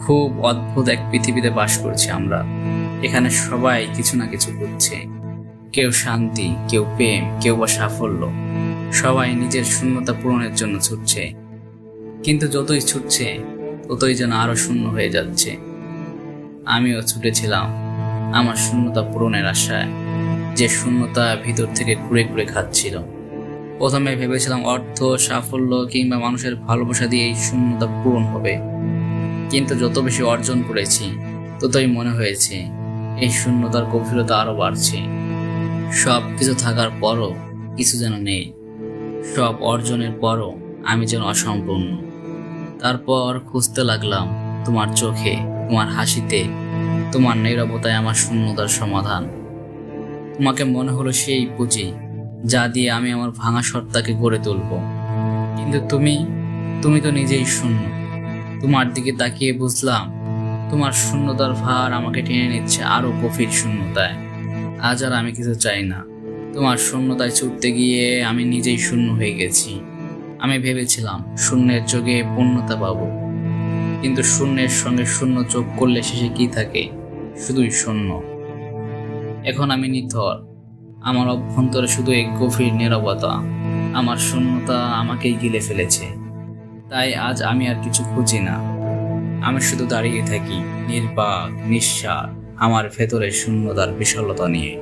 খুব অদ্ভুত এক পৃথিবীতে বাস করছি আমরা। এখানে সবাই কিছু না কিছু করছে, কেউ শান্তি, কেউ প্রেম, কেউ বা সাফল্য। সবাই নিজের শূন্যতা পূরণের জন্য ছুটছে, কিন্তু যতই ছুটছে ততই যেন আরো শূন্য হয়ে যাচ্ছে। আমিও ছুটেছিলাম আমার শূন্যতা পূরণের আশায়, যে শূন্যতা ভিতর থেকে কুড়ে কুড়ে খাচ্ছিল। প্রথমে ভেবেছিলাম অর্থ, সাফল্য কিংবা মানুষের ভালোবাসা দিয়ে এই শূন্যতা পূরণ হবে, কিন্তু যত বেশি অর্জন করেছি ততই মনে হয়েছে এই শূন্যতার গভীরতা আরো বাড়ছে। সব কিছু থাকার পরও কিছু যেন নেই, সব অর্জনের পরও আমি যেন অসম্পূর্ণ। তারপর খুঁজতে লাগলাম তোমার চোখে, তোমার হাসিতে, তোমার নীরবতায় আমার শূন্যতার সমাধান। তোমাকে মনে হলো সেই পুঁজি যা দিয়ে আমি আমার ভাঙা সত্তাকে গড়ে তুলব। কিন্তু তুমি তো নিজেই শূন্য। তোমার দিকে তাকিয়ে বুঝলাম তোমার শূন্যতার ভার আমাকে টেনে নিচ্ছে আরো গভীর শূন্যতায়। আজ আর আমি কিছু চাই না। তোমার শূন্যতায় ছুটতে গিয়ে আমি নিজেই শূন্য হয়ে গেছি। আমি ভেবেছিলাম শূন্যের যোগে পূর্ণতা পাবো, কিন্তু শূন্যের সঙ্গে শূন্য যোগ করলে শেষে কি থাকে? শুধুই শূন্য। এখন আমি নিথর, আমার অভ্যন্তরে শুধু এক গভীর নীরবতা। আমার শূন্যতা আমাকেই গিলে ফেলেছে। তাই আজ আমি আর কিছু খুঁজি না, আমি শুধু দাঁড়িয়ে থাকি নির্বাক, নিঃশ্বাস, আমার ভেতরের শূন্যতার বিশালতা নিয়ে।